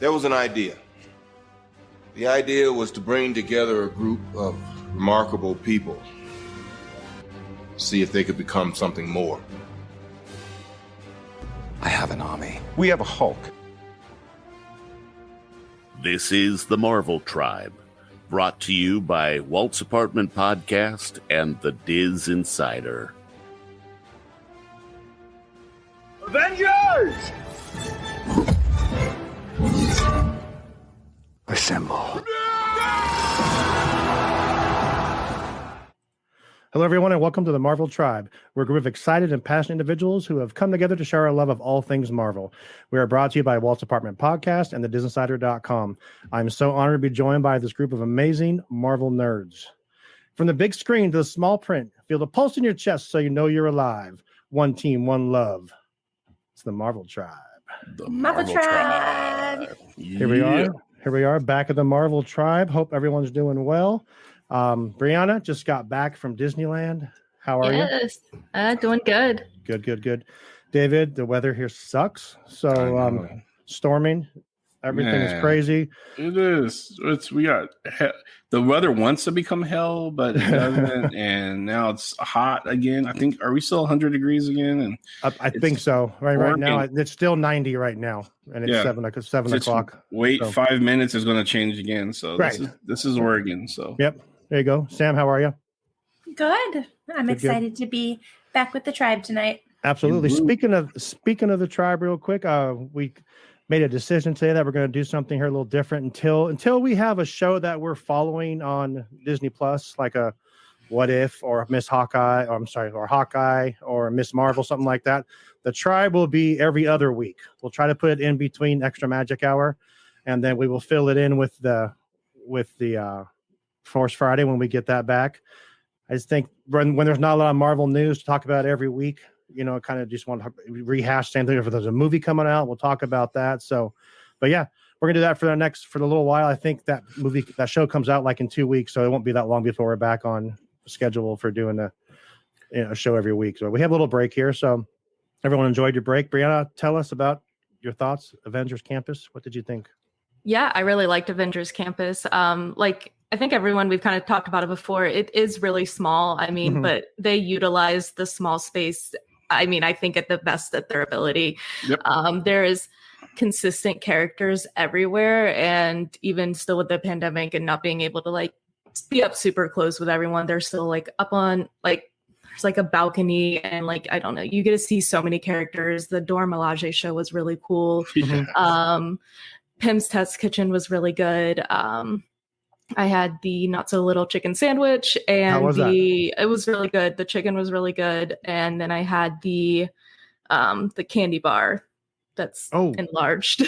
There was an idea. The idea was to bring together a group of remarkable people, see if they could become something more. I have an army. We have a Hulk. This is the Marvel Tribe, brought to you by Walt's Apartment Podcast and the DisInsider. Avengers! Assemble. Hello, everyone, and welcome to the Marvel Tribe. We're a group of excited and passionate individuals who have come together to share our love of all things Marvel. We are brought to you by Walt's Apartment Podcast and the DisInsider.com. I'm so honored to be joined by this group of amazing Marvel nerds. From the big screen to the small print, feel the pulse in your chest so you know you're alive. One team, one love. It's the Marvel Tribe. The Marvel Tribe. Here we are. Here we are, back at the Marvel Tribe. Hope everyone's doing well. Breanna just got back from Disneyland. How are you? Yes, doing good. Good. David, the weather here sucks. So storming. Everything is crazy. It is. We got the weather wants to become hell, but it doesn't. And now it's hot again. I think, are we still 100 degrees again? And I think so. Right now, it's still 90 right now, and it's 7 o'clock. Wait, 5 minutes is going to change again. So this is Oregon. So yep. There you go. Sam, how are you? Good. I'm excited to be back with the tribe tonight. Absolutely. Speaking of the tribe, real quick, we made a decision today that we're going to do something here a little different until we have a show that we're following on Disney Plus, like a What If or Miss Hawkeye, or Hawkeye or Miss Marvel, something like that. The tribe will be every other week. We'll try to put it in between Extra Magic Hour, and then we will fill it in with the Force Friday when we get that back. I just think when there's not a lot of Marvel news to talk about every week, kind of just want to rehash same thing. If there's a movie coming out, we'll talk about that. So, but yeah, we're gonna do that for a little while. I think that show comes out like in 2 weeks, so it won't be that long before we're back on schedule for doing a show every week. So we have a little break here. So everyone enjoyed your break. Breanna, tell us about your thoughts. Avengers Campus. What did you think? Yeah, I really liked Avengers Campus. I think everyone, we've kind of talked about it before. It is really small. But they utilize the small space. I think at the best at their ability. Yep. There is consistent characters everywhere. And even still with the pandemic and not being able to be up super close with everyone, they're still up on there's a balcony and I don't know, you get to see so many characters. The Dora Milaje show was really cool. Pim's Test Kitchen was really good. I had the not so little chicken sandwich and it was really good. The chicken was really good. And then I had the candy bar that's enlarged.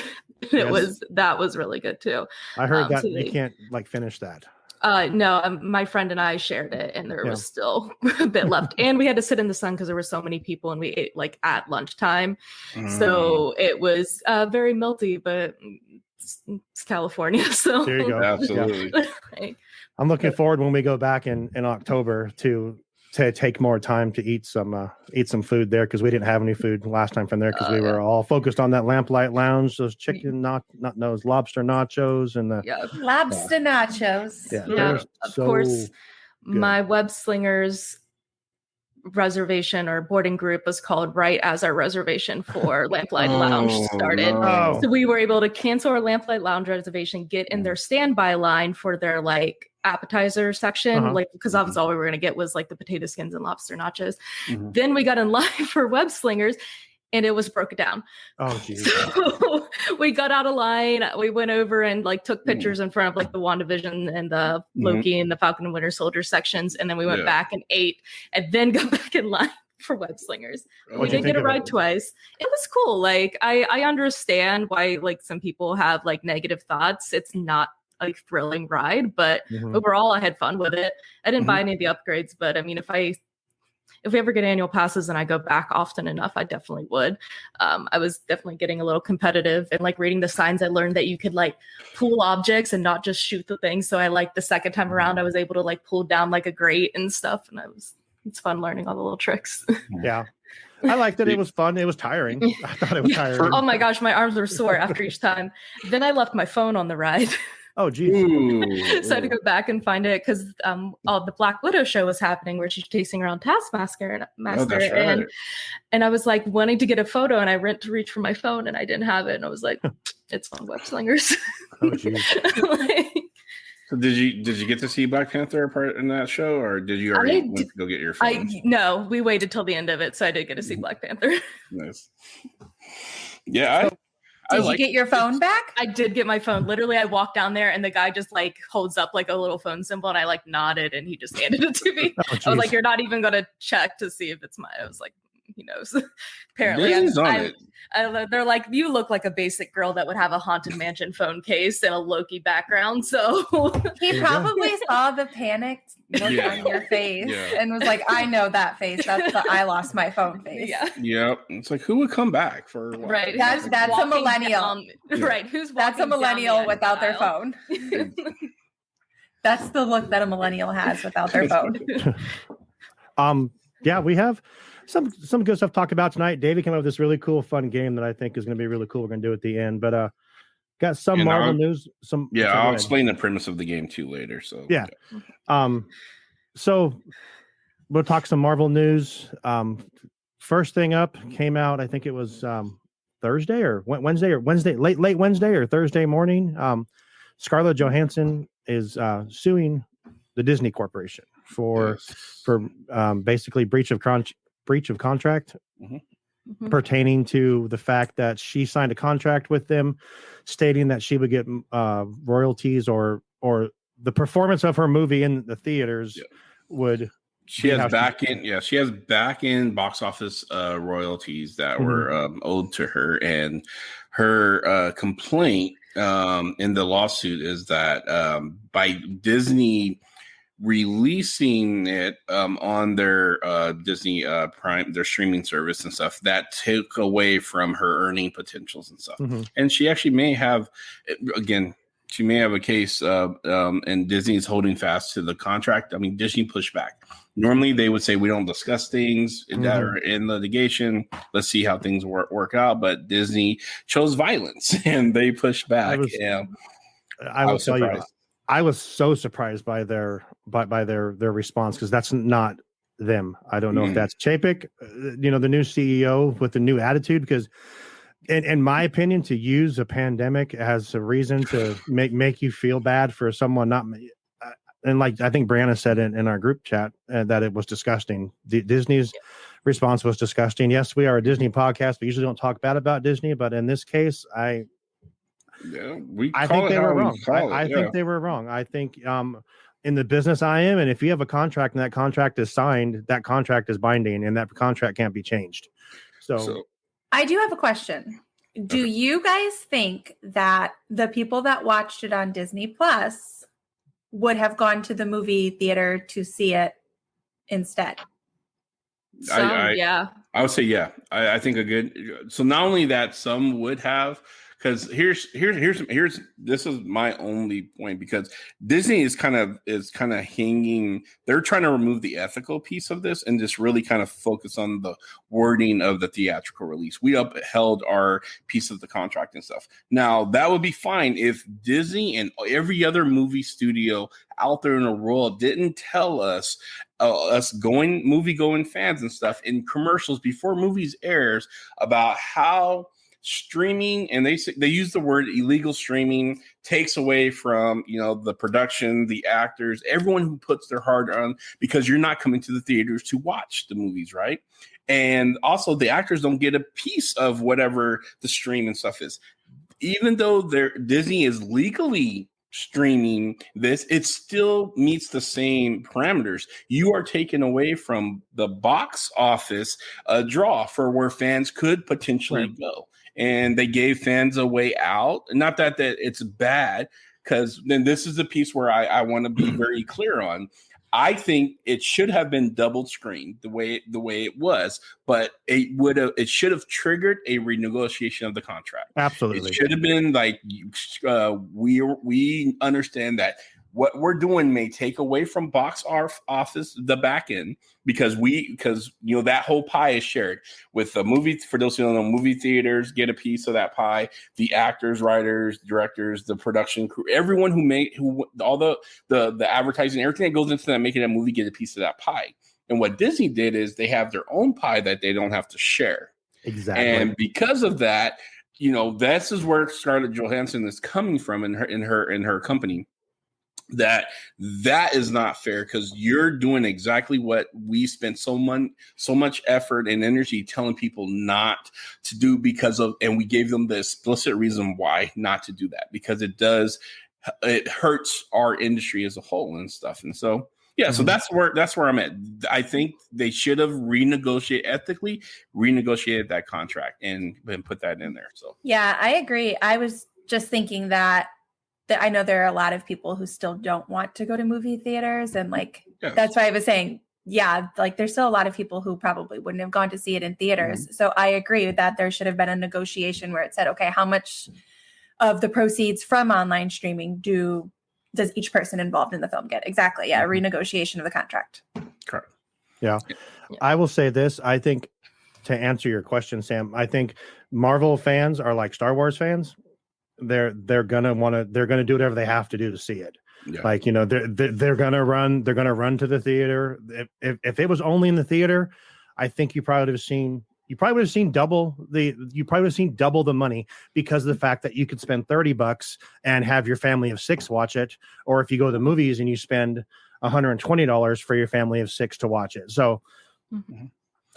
That was really good too. I heard that you can't finish that. No, my friend and I shared it and there was still a bit left. And we had to sit in the sun because there were so many people and we ate at lunchtime. So it was very melty, but it's California. So there you go. Absolutely. I'm looking forward when we go back in October to take more time to eat some food there, because we didn't have any food last time from there because we were all focused on that Lamplight Lounge, those chicken lobster nachos and the lobster nachos. Yeah, of course. Good. My Web Slingers reservation or boarding group was called right as our reservation for Lamplight Lounge started. No. So we were able to cancel our Lamplight Lounge reservation, get in their standby line for their appetizer section, because obviously all we were going to get was the potato skins and lobster nachos. Then we got in line for Web Slingers and it was broken down. Oh, geez. So we got out of line. We went over and took pictures in front of the WandaVision and the Loki and the Falcon and Winter Soldier sections. And then we went back and ate and then got back in line for Web Slingers. We did get a ride twice. It was cool. I understand why some people have negative thoughts. It's not a thrilling ride, but overall I had fun with it. I didn't buy any of the upgrades, but if we ever get annual passes and I go back often enough, I definitely would. I was definitely getting a little competitive and reading the signs. I learned that you could pull objects and not just shoot the thing. So I the second time around, I was able to pull down a grate and stuff. And it's fun learning all the little tricks. Yeah. I liked it. It was fun. It was tiring. I thought it was tiring. Oh my gosh, my arms were sore after each time. Then I left my phone on the ride. Oh, geez. So I had to go back and find it because the Black Widow show was happening where she's chasing around Taskmaster. Right. And I was like wanting to get a photo, and I went to reach for my phone and I didn't have it. And I was like, it's on Web Slingers. Oh, geez. So did you get to see Black Panther part in that show, or did you already went to go get your phone? No, we waited till the end of it, so I did get to see Black Panther. Nice. Yeah, Did you get your phone back? I did get my phone. Literally, I walked down there and the guy just like holds up like a little phone symbol, and I like nodded, and he just handed it to me. Oh, I was like, "You're not even gonna check to see if it's mine." I was like, "He knows." Apparently, they're like, "You look like a basic girl that would have a Haunted Mansion phone case and a Loki background." So he probably saw the panicked look on your face and was like, "I know that face. That's the I lost my phone face." Yeah. Yep. It's like, who would come back for what? Right? That's a millennial. Right? That's a millennial without their phone. That's the look that a millennial has without their phone. Yeah, we have some good stuff to talk about tonight. David came up with this really cool, fun game that I think is going to be really cool. We're going to do at the end, but got some Marvel news. I'll explain the premise of the game too later. So yeah. So we'll talk some Marvel news. First thing up came out, I think it was Thursday or Wednesday, late Wednesday or Thursday morning. Scarlett Johansson is suing the Disney Corporation for basically breach of contract pertaining to the fact that she signed a contract with them stating that she would get royalties or the performance of her movie in the theaters would. She has back in box office royalties that were owed to her, and her complaint in the lawsuit is that by Disney releasing it on their Disney Prime, their streaming service and stuff, that took away from her earning potentials and stuff. And she actually may have, again, she may have a case and Disney's holding fast to the contract. I mean, Disney pushed back. Normally they would say, we don't discuss things that are in litigation. Let's see how things work out. But Disney chose violence and they pushed back. I will tell you, I was so surprised by their response, because that's not them. I don't know if that's Chapek, the new CEO with the new attitude, because in my opinion, to use a pandemic as a reason to make you feel bad for someone not, and like I think Breanna said in our group chat that it was disgusting. Disney's response was disgusting. Yes, we are a Disney podcast. We usually don't talk bad about Disney, but in this case, I think they were wrong. I think they were wrong. I think in the business I am, and if you have a contract and that contract is signed, that contract is binding, and that contract can't be changed. So I do have a question. Do you guys think that the people that watched it on Disney Plus would have gone to the movie theater to see it instead? Yeah. I would say, yeah. I think a good, so not only that, some would have, because here's this is my only point, because Disney is kind of hanging. They're trying to remove the ethical piece of this and just really kind of focus on the wording of the theatrical release. We upheld our piece of the contract and stuff. Now that would be fine if Disney and every other movie studio out there in the world didn't tell us movie going fans and stuff in commercials before movies airs about how streaming, and they use the word illegal streaming, takes away from the production, the actors, everyone who puts their heart on, because you're not coming to the theaters to watch the movies, right? And also the actors don't get a piece of whatever the stream and stuff is. Even though Disney is legally streaming this, it still meets the same parameters. You are taken away from the box office draw for where fans could potentially go. And they gave fans a way out. Not that it's bad, because then this is the piece where I want to be very clear on. I think it should have been double screened the way it was, but it should have triggered a renegotiation of the contract. Absolutely, it should have been like we understand that what we're doing may take away from box office, the back end, because that whole pie is shared with the movie. For those who don't know, movie theaters get a piece of that pie. The actors, writers, directors, the production crew, everyone all the advertising, everything that goes into that making that movie get a piece of that pie. And what Disney did is they have their own pie that they don't have to share. Exactly. And because of that, this is where Scarlett Johansson is coming from in her company. That is not fair, because you're doing exactly what we spent so much effort and energy telling people not to do and we gave them the explicit reason why not to do that, because it hurts our industry as a whole and stuff. And so, yeah, so that's where I'm at. I think they should have renegotiated that contract and put that in there. So yeah, I agree. I was just thinking that I know there are a lot of people who still don't want to go to movie theaters, and that's why I was saying, yeah, there's still a lot of people who probably wouldn't have gone to see it in theaters. Mm-hmm. So I agree that there should have been a negotiation where it said, okay, how much of the proceeds from online streaming does each person involved in the film get? Exactly. Yeah. Renegotiation of the contract. Correct. Yeah. I will say this. I think, to answer your question, Sam, I think Marvel fans are like Star Wars fans. They're gonna do whatever they have to do to see it. Yeah. They're gonna run to the theater. If it was only in the theater, I think you probably would have seen double the money, because of the fact that you could spend $30 and have your family of 6 watch it. Or if you go to the movies and you spend $120 for your family of 6 to watch it. So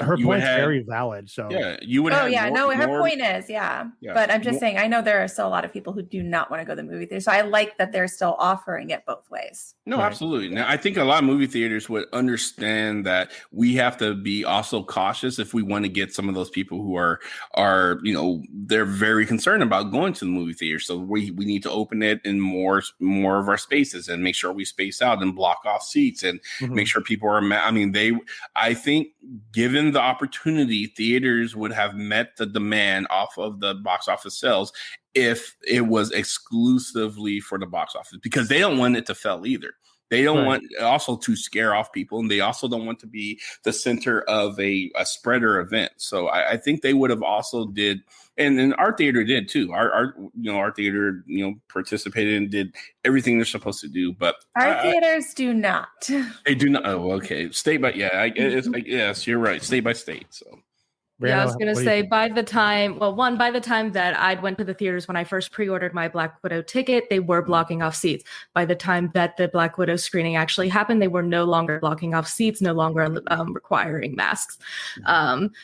her point's very valid. So yeah, you would. Her point is, yeah. But I'm just saying, I know there are still a lot of people who do not want to go to the movie theater. So I like that they're still offering it both ways. No, right. Absolutely. Now, I think a lot of movie theaters would understand that we have to be also cautious if we want to get some of those people who are they're very concerned about going to the movie theater. So we need to open it in more of our spaces and make sure we space out and block off seats and make sure people are. I think given the opportunity, theaters would have met the demand off of the box office sales if it was exclusively for the box office, because they don't want it to fail either. They don't want also to scare off people, and they also don't want to be the center of a spreader event. So I think they would have also did, and our theater did too. Our theater participated and did everything they're supposed to do. But our theaters do not. They do not. Oh, okay. State by yes, you're right. State by state. So. Breanna, I was going to say, by the time that I'd went to the theaters, when I first pre-ordered my Black Widow ticket, they were blocking off seats. By the time that the Black Widow screening actually happened, they were no longer blocking off seats, no longer requiring masks.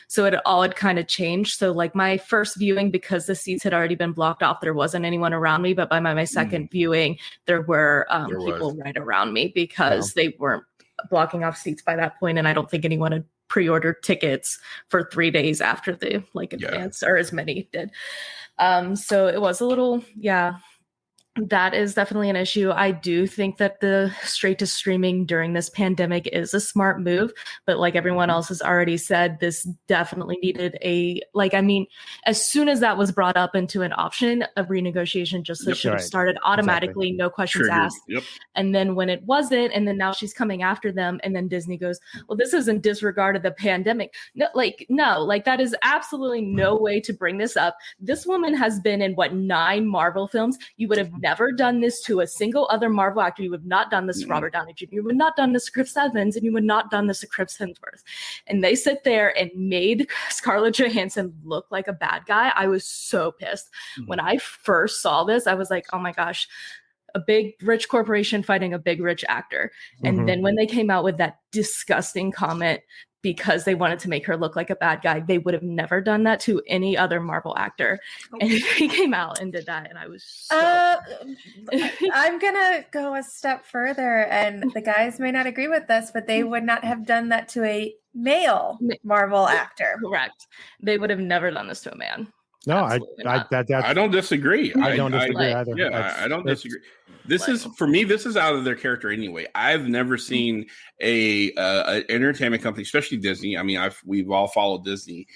So it all had kind of changed. So my first viewing, because the seats had already been blocked off, there wasn't anyone around me. But by my second viewing, there were people right around me, because they weren't blocking off seats by that point, and I don't think anyone had pre-ordered tickets for 3 days after the advance, or as many did. So it was a little, that is definitely an issue. I do think that the straight to streaming during this pandemic is a smart move, but like everyone else has already said, this definitely needed as soon as that was brought up into an option, of renegotiation should have started automatically, no questions asked. Yep. And then when it wasn't, and then now she's coming after them, and then Disney goes, well, this isn't disregard of the pandemic. No, that is absolutely no way to bring this up. This woman has been in 9 Marvel films. You would have never done this to a single other Marvel actor. You would have not done this to Robert Downey Jr. You would not done this to Chris Evans, and you would not done this to Chris Hemsworth. And they sit there and made Scarlett Johansson look like a bad guy. I was so pissed. When I first saw this, I was like, oh my gosh, a big rich corporation fighting a big rich actor. And then when they came out with that disgusting comment, because they wanted to make her look like a bad guy, they would have never done that to any other Marvel actor. And he came out and did that, and I was so I'm gonna go a step further, and the guys may not agree with this, but they would not have done that to a male Marvel actor. Correct. They would have never done this to a man. No, that's I don't disagree. I don't disagree either. Yeah, I don't disagree. This is for me. This is out of their character anyway. I've never seen a entertainment company, especially Disney. I mean, we've all followed Disney.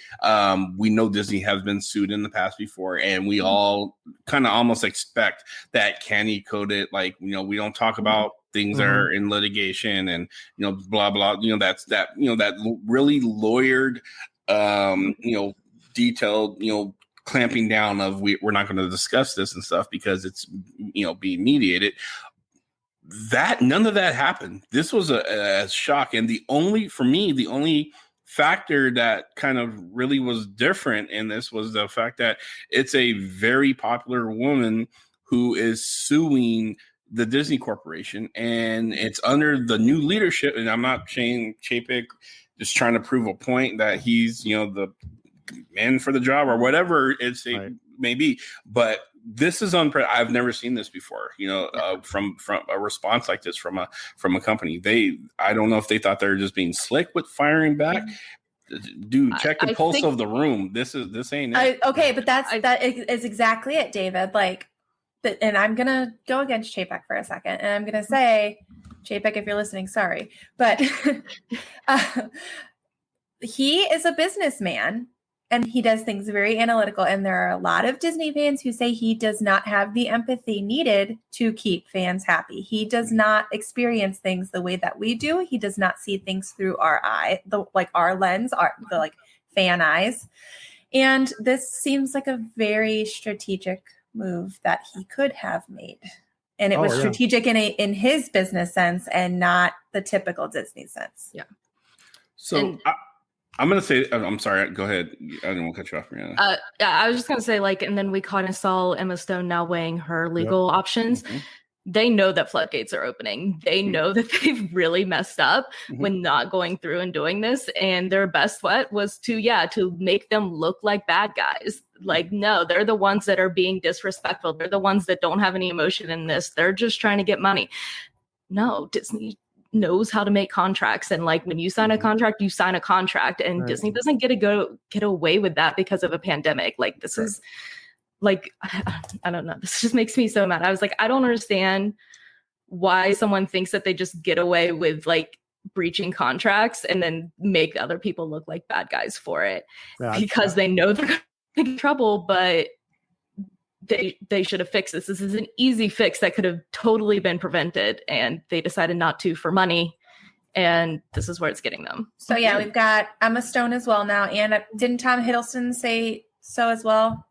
We know Disney has been sued in the past before, and we all kind of almost expect that candy coated. Like, you know, we don't talk about things that are in litigation, and you know, blah blah. You know, that really lawyered, you know, detailed, you know, clamping down of we're not going to discuss this and stuff because it's, you know, being mediated. That none of that happened. This was a shock, and the only factor that kind of really was different in this was the fact that it's a very popular woman who is suing the Disney Corporation, and it's under the new leadership. And I'm not saying Chapek just trying to prove a point that he's, you know, the man for the job or whatever it may be, but this is I've never seen this before, you know, from a response like this from a company. I don't know if they thought they were just being slick with firing back. Dude, check the pulse of the room. This ain't it. Okay, but that is exactly it, David. Like, and I'm gonna go against Chapek for a second, and I'm gonna say, Chapek, if you're listening, sorry, but he is a businessman. And he does things very analytical. And there are a lot of Disney fans who say he does not have the empathy needed to keep fans happy. He does not experience things the way that we do. He does not see things through our eye, our lens, the fan eyes. And this seems like a very strategic move that he could have made. And it was strategic in his business sense and not the typical Disney sense. Yeah. So I'm going to say, I'm sorry, go ahead. I didn't want to cut you off, Breanna. Yeah, I was just going to say, and then we kind of saw Emma Stone now weighing her legal options. Mm-hmm. They know that floodgates are opening. They know that they've really messed up when not going through and doing this. And their best sweat was to make them look like bad guys. Like, no, they're the ones that are being disrespectful. They're the ones that don't have any emotion in this. They're just trying to get money. No, Disney knows how to make contracts, and when you sign a contract, you sign a contract, and Disney doesn't get away with that because of a pandemic. This is I don't know. This just makes me so mad. I was I don't understand why someone thinks that they just get away with breaching contracts and then make other people look like bad guys for it because they know they're going to get in trouble, but they should have fixed this. This is an easy fix that could have totally been prevented, and they decided not to for money, and this is where it's getting them. So yeah, we've got Emma Stone as well now, and didn't Tom Hiddleston say so as well?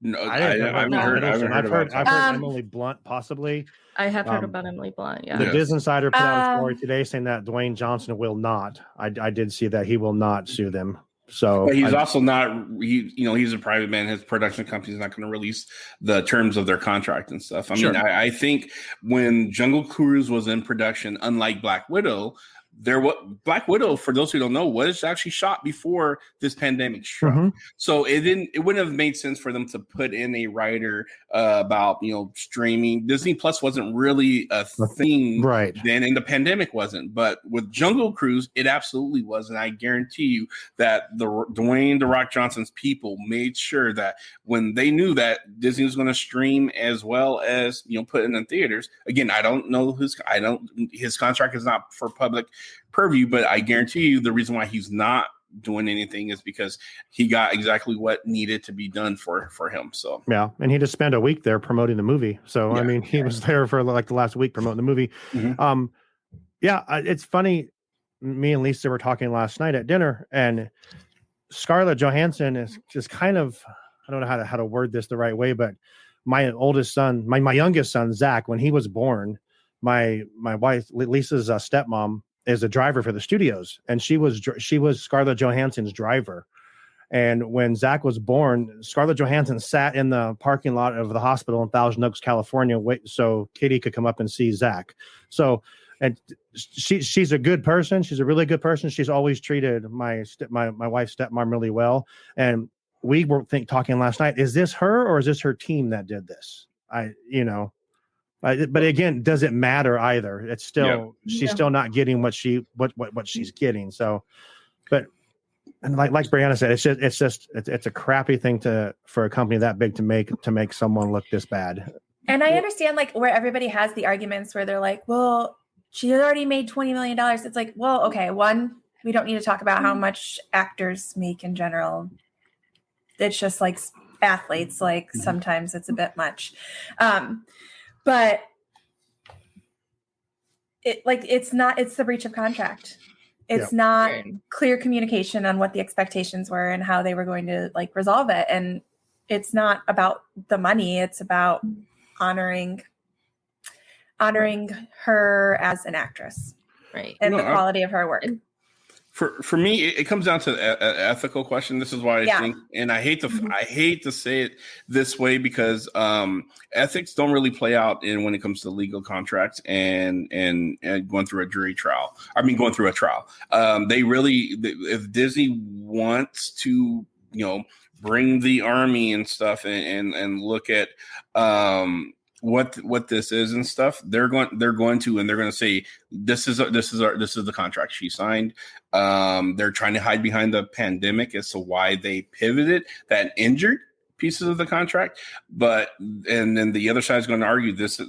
No, I haven't heard. I've heard Emily Blunt possibly. I have heard about Emily Blunt. Yeah, the DisInsider put out a story today saying that Dwayne Johnson will not. I did see that he will not sue them. So but he's also not. He's a private man. His production company is not going to release the terms of their contract and stuff. I mean, I think when Jungle Cruise was in production, unlike Black Widow, Black Widow, for those who don't know, was actually shot before this pandemic struck. So it wouldn't have made sense for them to put in a writer about streaming. Disney Plus wasn't really a thing then, and the pandemic wasn't. But with Jungle Cruise, it absolutely was, and I guarantee you that Dwayne "The Rock" Johnson's people made sure that when they knew that Disney was going to stream as well as put it in theaters. Again, I don't know his contract is not for public purview, but I guarantee you the reason why he's not doing anything is because he got exactly what needed to be done for him. So yeah, and he just spent a week there promoting the movie. So I mean, he was there for the last week promoting the movie. It's funny. Me and Lisa were talking last night at dinner, and Scarlett Johansson is just kind of, I don't know how to word this the right way, but my oldest son, my youngest son, Zach, when he was born, my wife Lisa's stepmom is a driver for the studios, and she was Scarlett Johansson's driver. And when Zach was born, Scarlett Johansson sat in the parking lot of the hospital in Thousand Oaks, California, so Kitty could come up and see Zach. So, and she's a good person. She's a really good person. She's always treated my wife's stepmom really well. And we were talking last night, is this her or is this her team that did this? But again, does it matter either? It's still she's still not getting what she's getting. So, but And like Breanna said, it's a crappy thing for a company that big to make someone look this bad. And I understand like where everybody has the arguments where they're like, well, she had already made $20 million. It's like, well, okay, one, we don't need to talk about how much actors make in general. It's just like athletes, like sometimes it's a bit much. But it's the breach of contract. It's not clear communication on what the expectations were and how they were going to like resolve it. And it's not about the money. It's about honoring her as an actress, right? And the quality of her work. For me, it comes down to an ethical question. This is why I think, and I hate to say it this way because ethics don't really play out when it comes to legal contracts and going through a jury trial. I mean, going through a trial. If Disney wants to, bring the army and stuff and look at what this is and stuff, they're going to say this is the contract she signed. They're trying to hide behind the pandemic as to why they pivoted that injured pieces of the contract, and then the other side is going to argue this,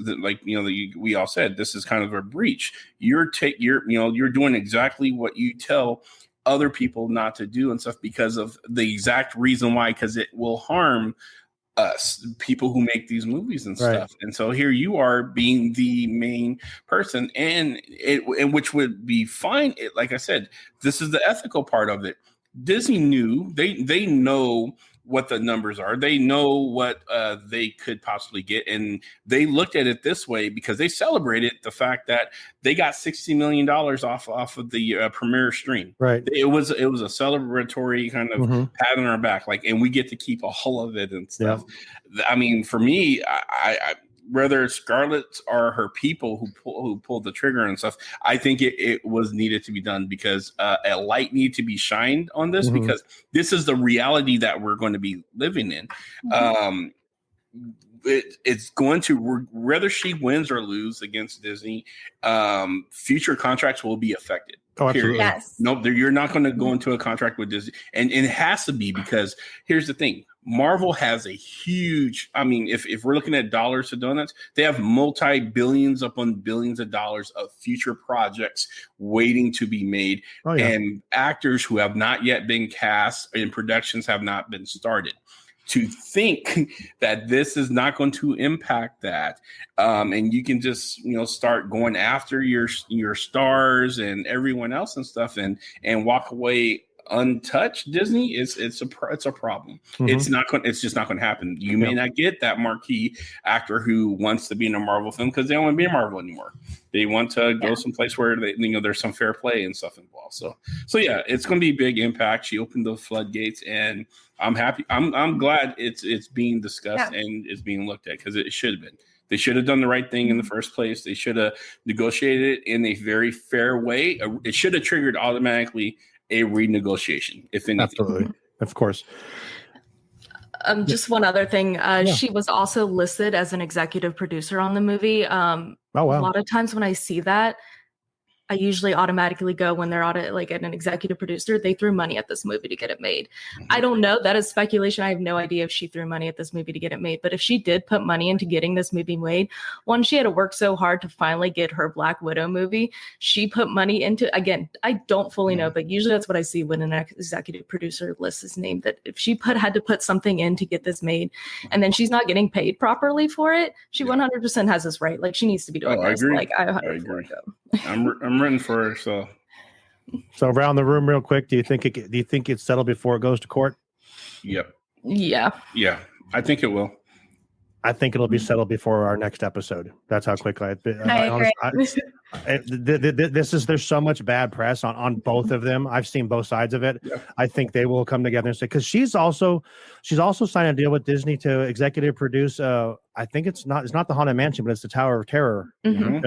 we all said this is kind of a breach. You're doing exactly what you tell other people not to do and stuff because of the exact reason why, because it will harm us, people who make these movies and stuff. Right. And so here you are being the main person, and which would be fine. Like I said, this is the ethical part of it. Disney knew they know what the numbers are. They know what they could possibly get, and they looked at it this way because they celebrated the fact that they got $60 million off of the premiere stream. Right. It was a celebratory kind of pat on our back, and we get to keep a whole of it and stuff. Yeah. I mean, for me, I whether Scarlett or her people who pulled the trigger and stuff, I think it was needed to be done because a light needed to be shined on this because this is the reality that we're going to be living in. It's going to, whether she wins or lose against Disney, future contracts will be affected. Oh, absolutely. Yes. Nope, you're not going to go into a contract with Disney. And it has to be because here's the thing. Marvel has a huge, if we're looking at dollars to donuts, they have multi-billions upon billions of dollars of future projects waiting to be made. Oh, yeah. And actors who have not yet been cast and productions have not been started. To think that this is not going to impact that, and you can just start going after your stars and everyone else and stuff, and walk away untouched, Disney, it's a problem. It's just not going to happen. You may not get that marquee actor who wants to be in a Marvel film because they don't want to be in Marvel anymore. They want to go someplace where there's some fair play and stuff involved. So yeah, it's going to be a big impact. She opened the floodgates, and I'm happy. I'm glad it's being discussed and it's being looked at because it should have been. They should have done the right thing in the first place. They should have negotiated it in a very fair way. It should have triggered automatically a renegotiation, if anything. Absolutely. Of course. Just one other thing. She was also listed as an executive producer on the movie. Oh, wow. A lot of times when I see that, I usually automatically go when they're at an executive producer, they threw money at this movie to get it made. I don't know. That is speculation. I have no idea if she threw money at this movie to get it made. But if she did put money into getting this movie made, one, she had to work so hard to finally get her Black Widow movie. She put money into, again, I don't fully know, but usually that's what I see when an executive producer lists his name, that if she had to put something in to get this made and then she's not getting paid properly for it, she 100% has this right. Like, she needs to be doing this. Agree. Like, I 100% go. I'm rooting for her. So around the room, real quick, do you think it's settled before it goes to court? Yep. Yeah. I think it will. I think it'll be settled before our next episode. That's how quickly I agree. There's so much bad press on both of them. I've seen both sides of it. Yeah. I think they will come together and say, because she's also signed a deal with Disney to executive produce. I think it's not the Haunted Mansion, but it's the Tower of Terror film.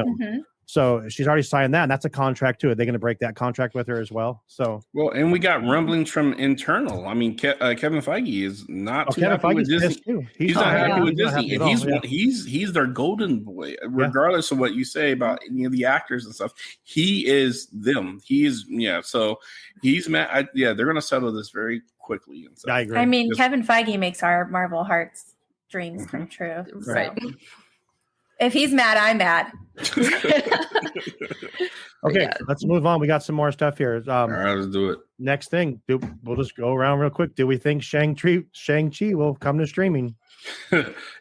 So she's already signed that, and that's a contract too. Are they going to break that contract with her as well? So and we got rumblings from internal. I mean, Kevin Feige is not too Kevin happy with Feige's Disney. too. He's not happy with not Disney, happy and he's their golden boy, regardless of what you say about any of the actors and stuff. He is them. So he's mad. They're going to settle this very quickly. And stuff. I agree. I mean, Kevin Feige makes our Marvel hearts dreams come true. Right. So. If he's mad, I'm mad. Okay, let's move on. We got some more stuff here. All right, let's do it. Next thing, we'll just go around real quick. Do we think Shang-Chi will come to streaming?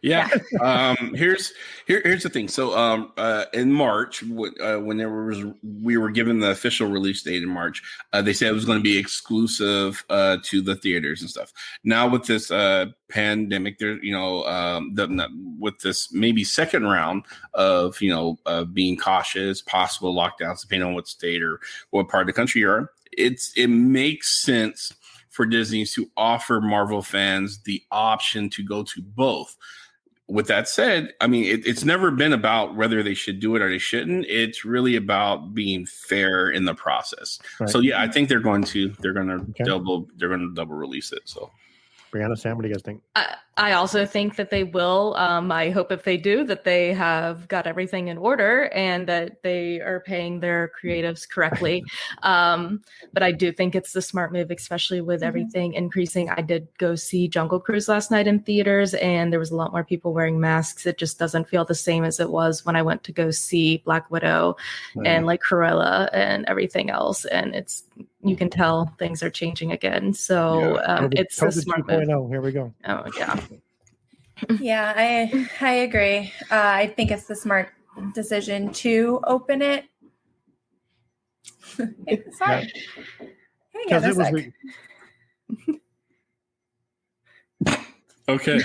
Here's the thing. So in March, when we were given the official release date in March, they said it was going to be exclusive to the theaters and stuff. Now with this pandemic, there with this maybe second round of being cautious, possible lockdowns depending on what state or what part of the country you're in, it makes sense for Disney to offer Marvel fans the option to go to both. With that said, I mean, it's never been about whether they should do it or they shouldn't. It's really about being fair in the process. Right. So I think they're going to double release it. So, Breanna, Sam, what do you guys think? I also think that they will. I hope if they do that they have got everything in order and that they are paying their creatives correctly. But I do think it's the smart move, especially with everything increasing. I did go see Jungle Cruise last night in theaters, and there was a lot more people wearing masks. It just doesn't feel the same as it was when I went to go see Black Widow and like Cruella and everything else. And you can tell things are changing again. So it's a smart move. Here we go. Oh, yeah. Yeah, I agree. I think it's the smart decision to open it. Sorry. Because it was. Okay.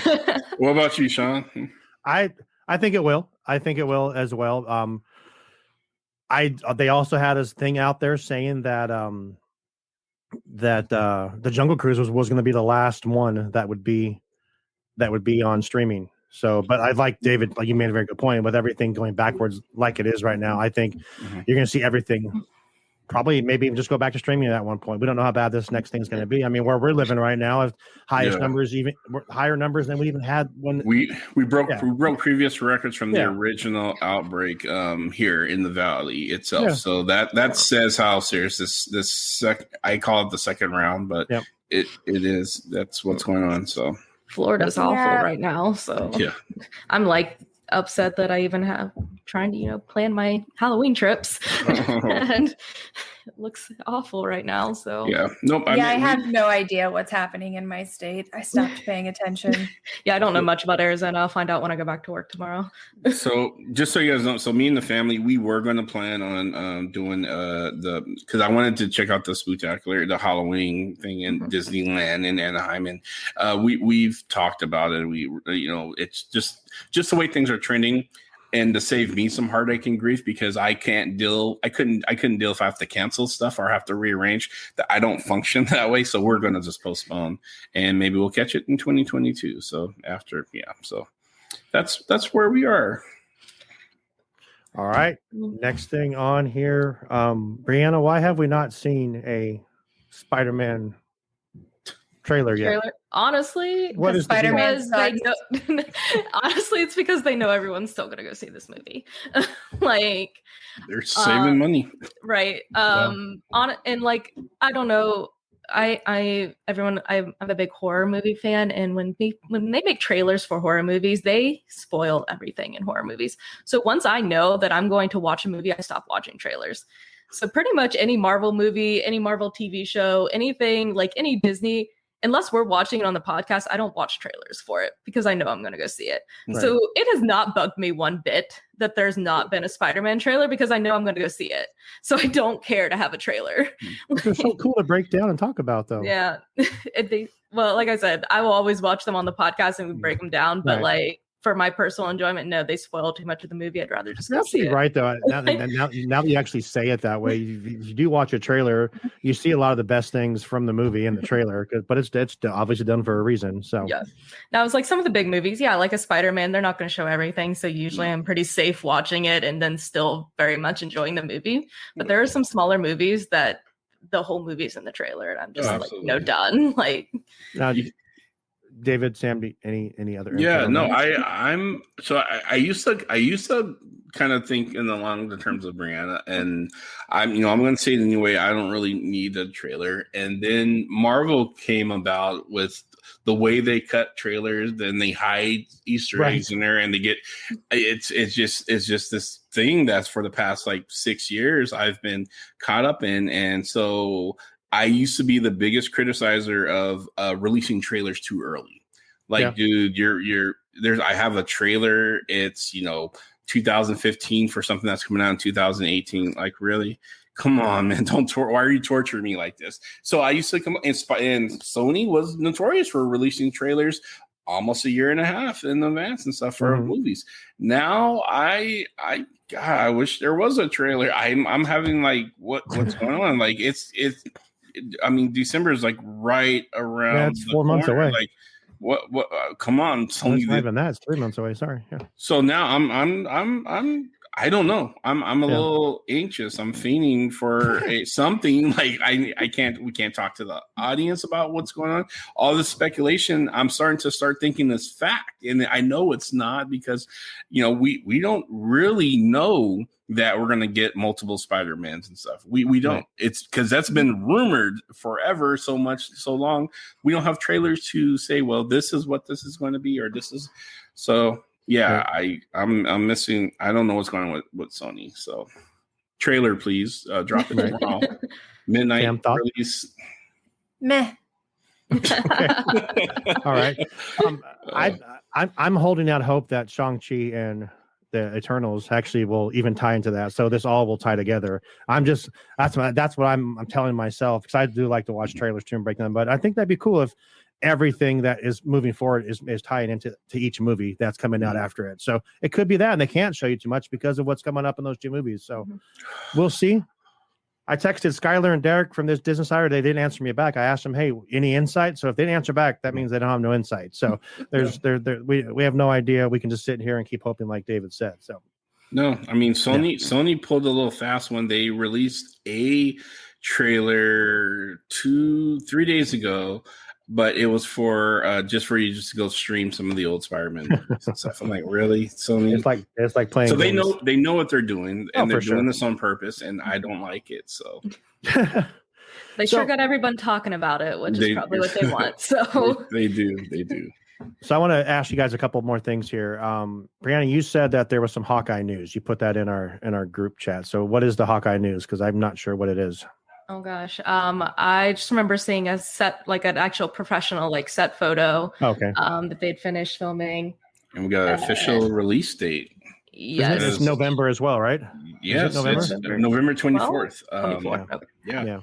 What about you, Shawn? I think it will. I think it will as well. They also had this thing out there saying that the Jungle Cruise was going to be the last one that would be on streaming. So, but I like David, like you made a very good point with everything going backwards like it is right now. I think you're going to see everything probably maybe even just go back to streaming at one point. We don't know how bad this next thing is going to be. I mean, where we're living right now, have highest numbers, even higher numbers than we even had when we broke previous records from the original outbreak here in the Valley itself. Yeah. So that says how serious this I call it the second round, but it is. That's what's going on. So Florida's awful right now. So I'm like upset that I even have trying to plan my Halloween trips and it looks awful right now. So I have no idea what's happening in my state. I stopped paying attention. I don't know much about Arizona. I'll find out when I go back to work tomorrow. So just so you guys know, so me and the family, we were going to plan on doing because I wanted to check out the Spooktacular, the Halloween thing in Disneyland in Anaheim, and we've talked about it. It's just the way things are trending. And to save me some heartache and grief, because I couldn't deal if I have to cancel stuff or have to rearrange, that I don't function that way. So we're going to just postpone, and maybe we'll catch it in 2022. So after, so that's where we are. All right. Next thing on here, Breanna, why have we not seen a Spider-Man trailer yet? Honestly, what is Spider-Man? Honestly, it's because they know everyone's still gonna go see this movie. Like they're saving money, right? I don't know. I'm a big horror movie fan, and when they make trailers for horror movies, they spoil everything in horror movies. So once I know that I'm going to watch a movie, I stop watching trailers. So pretty much any Marvel movie, any Marvel TV show, anything like any Disney, unless we're watching it on the podcast, I don't watch trailers for it because I know I'm going to go see it. Right. So it has not bugged me one bit that there's not been a Spider-Man trailer because I know I'm going to go see it. So I don't care to have a trailer. They're so cool to break down and talk about, though. Yeah. Well, like I said, I will always watch them on the podcast and we break them down. But for my personal enjoyment, no, they spoil too much of the movie. I'd rather just go see it. Right though. Now that you actually say it that way, you do watch a trailer, you see a lot of the best things from the movie in the trailer, but it's obviously done for a reason. So yeah. Now it's like some of the big movies, like a Spider-Man, they're not going to show everything. So usually I'm pretty safe watching it and then still very much enjoying the movie. But there are some smaller movies that the whole movie's in the trailer, and I'm just done. Like now, David, Sam, any other? Yeah, no, I used to kind of think along the terms of Breanna, and I'm going to say it anyway. I don't really need a trailer, and then Marvel came about with the way they cut trailers, then they hide Easter eggs in there, and they get it's just this thing that's for the past like 6 years I've been caught up in, and so I used to be the biggest criticizer of releasing trailers too early. Like, dude, I have a trailer. It's 2015 for something that's coming out in 2018. Like, really? Come on, man! Why are you torturing me like this? So I used to come and Sony was notorious for releasing trailers almost a year and a half in advance and stuff for movies. Now I wish there was a trailer. I'm having like what's going on? Like it's. I mean, December is like right around. Yeah, it's 4 months away. Like, what? Come on, Sony. It's not even that. It's 3 months away. Sorry. Yeah. So now I don't know. I'm a little anxious. I'm fiending for something. Like we can't talk to the audience about what's going on. All this speculation, I'm starting to thinking is fact, and I know it's not because we don't really know that we're going to get multiple Spider-Mans and stuff. We don't. Right. It's because that's been rumored forever, so long. We don't have trailers to say, well, this is what this is going to be, or this is. So yeah, right. I'm missing. I don't know what's going on with Sony. So trailer, please drop it tomorrow. Midnight release. Meh. All right. I'm holding out hope that Shang-Chi and the Eternals actually will even tie into that, so this all will tie together. That's what I'm telling myself, because I do like to watch trailers too and break them. But I think that'd be cool if everything that is moving forward is tying into each movie that's coming out after it. So it could be that, and they can't show you too much because of what's coming up in those two movies. So we'll see. I texted Skylar and Derek from this DisInsider. They didn't answer me back. I asked them, "Hey, any insight?" So if they didn't answer back, that means they don't have no insight. So we have no idea. We can just sit here and keep hoping, like David said. So no, I mean Sony pulled a little fast when they released a trailer 2-3 days ago, but it was for just for you to go stream some of the old Spider-Man movies and stuff. I'm like, really, Sony? It's like playing. So games. they know what they're doing, and they're doing this on purpose, and I don't like it. So they sure got everyone talking about it, which is probably what they want. So they do. So I want to ask you guys a couple more things here. Breanna, you said that there was some Hawkeye news. You put that in our group chat. So what is the Hawkeye news? Because I'm not sure what it is. Oh gosh. I just remember seeing a set, like an actual professional set photo. Okay. That they'd finished filming. And we got an official release date. Yes. It's November as well, right? Yes, it's November 24th. 24th. Yeah.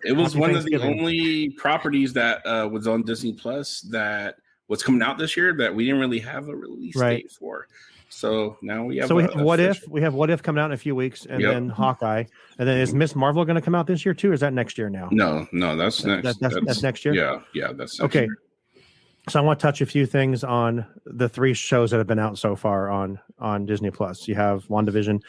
It was one of the only properties that was on Disney Plus that was coming out this year that we didn't really have a release date for. So now we have. So we have What If. We have What If coming out in a few weeks, and then Hawkeye, and then is Miss Marvel going to come out this year too? Or is that next year now? No, that's next. That's next year. Yeah, that's next okay. Year. So I want to touch a few things on the 3 shows that have been out so far on Disney Plus. You have WandaVision,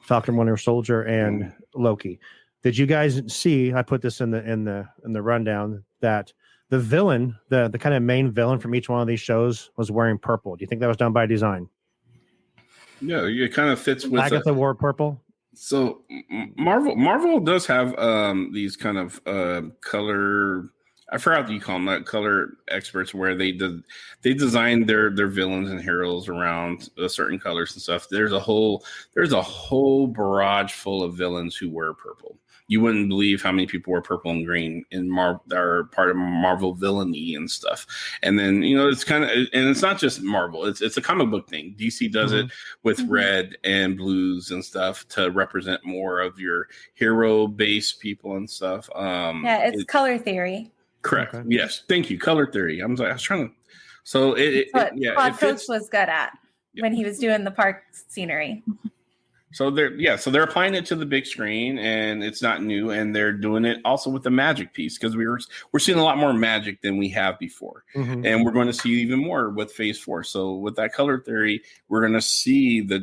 Falcon Winter Soldier, and Loki. Did you guys see? I put this in the rundown that the villain, the kind of main villain from each one of these shows, was wearing purple. Do you think that was done by design? Yeah, it kind of fits with Agatha wore purple. So Marvel does have these kind of color. I forgot what you call them, that color experts, where they design their villains and heroes around certain colors and stuff. There's a whole barrage full of villains who wear purple. You wouldn't believe how many people wear purple and green in are part of Marvel villainy and stuff. And then it's kind of, and it's not just Marvel. It's a comic book thing. DC does it with red and blues and stuff to represent more of your hero based people and stuff. It's color theory. Correct. Okay. Yes. Thank you. Color theory. I was trying to So That's what Bob Coach was good at when he was doing the park scenery. So they're applying it to the big screen, and it's not new, and they're doing it also with the magic piece, because we're seeing a lot more magic than we have before, and we're going to see even more with Phase 4. So with that color theory, we're going to see the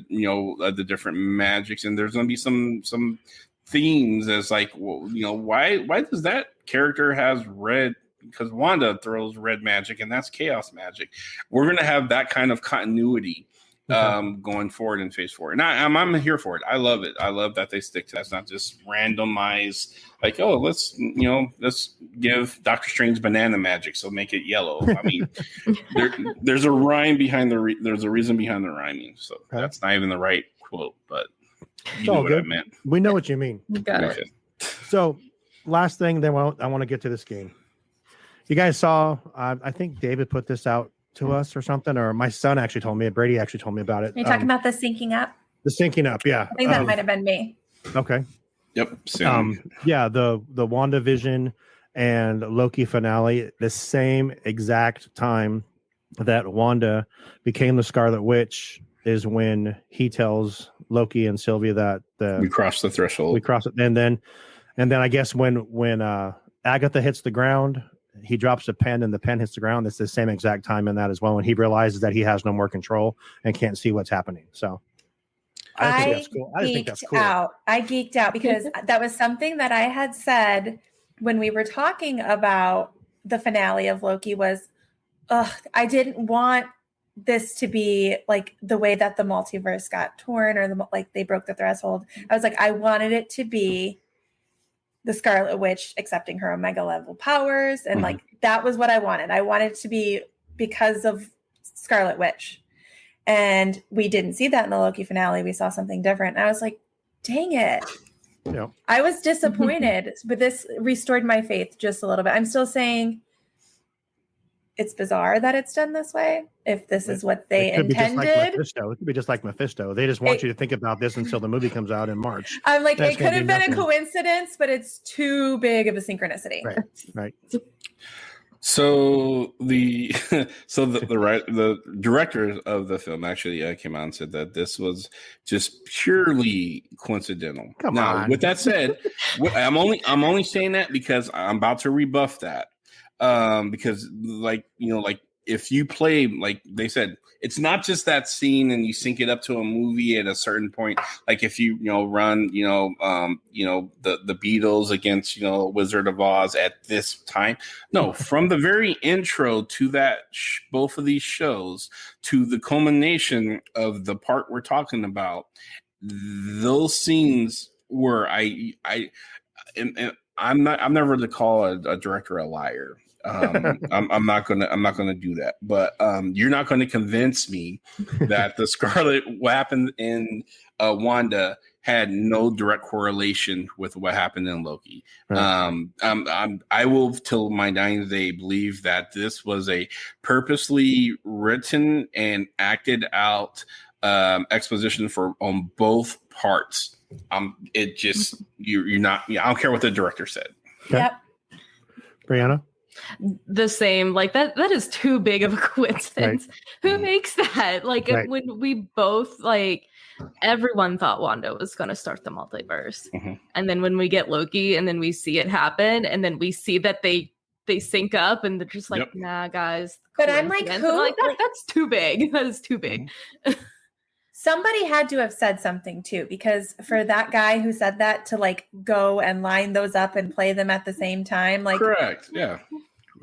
different magics, and there's going to be some themes as like, well, why does that character has red? Because Wanda throws red magic, and that's chaos magic. We're going to have that kind of continuity going forward in Phase 4, and I'm here for it. I love it. I love that they stick to that. It's not just randomized, like, oh, let's give Doctor Strange banana magic, so make it yellow. I mean, there's a rhyme behind there's a reason behind the rhyming. So that's not even the right quote, but you know what I meant. We know what you mean. You got it. So, last thing, then I want to get to this game. You guys saw, I think David put this out to us or something, or my son actually told me, Brady actually told me about it. Are you talking about the syncing up? The syncing up, yeah. I think that might have been me. Okay. Yep. Yeah, the WandaVision and Loki finale, the same exact time that Wanda became the Scarlet Witch is when he tells Loki and Sylvia that we crossed the threshold. We crossed it, and then I guess when Agatha hits the ground, he drops a pen and the pen hits the ground. It's the same exact time in that as well, when he realizes that he has no more control and can't see what's happening. So I think that's cool. I think that's cool. I geeked out because that was something that I had said when we were talking about the finale of Loki was, I didn't want this to be like the way that the multiverse got torn or like they broke the threshold. I was like, I wanted it to be the Scarlet Witch accepting her Omega level powers. And like, that was what I wanted. I wanted it to be because of Scarlet Witch. And we didn't see that in the Loki finale. We saw something different. And I was like, dang it. Yeah. I was disappointed, but this restored my faith just a little bit. I'm still saying it's bizarre that it's done this way. If this is what they intended, it could be just like Mephisto. They just want you to think about this until the movie comes out in March. I'm like, it could have been a coincidence, but it's too big of a synchronicity. Right. So the director of the film actually came out and said that this was just purely coincidental. Come on. With that said, I'm only saying that because I'm about to rebuff that. Because if you play, like they said, it's not just that scene and you sync it up to a movie at a certain point. Like if you run the Beatles against Wizard of Oz at this time. No, from the very intro to that both of these shows to the culmination of the part we're talking about, those scenes were I'm never to call a director a liar. I'm not gonna do that. But you're not going to convince me that what happened in Wanda had no direct correlation with what happened in Loki. Right. I will till my dying day believe that this was a purposely written and acted out exposition on both parts. It just you're not. I don't care what the director said. Okay. Yep. Breanna? The same. Like that is too big of a coincidence. Right. Who makes that? Like when we both everyone thought Wanda was going to start the multiverse, and then when we get Loki, and then we see it happen, and then we see that they sync up, and they're just like, nah, guys. But I'm like, that's too big. That is too big. Somebody had to have said something too, because for that guy who said that to go and line those up and play them at the same time, correct, yeah.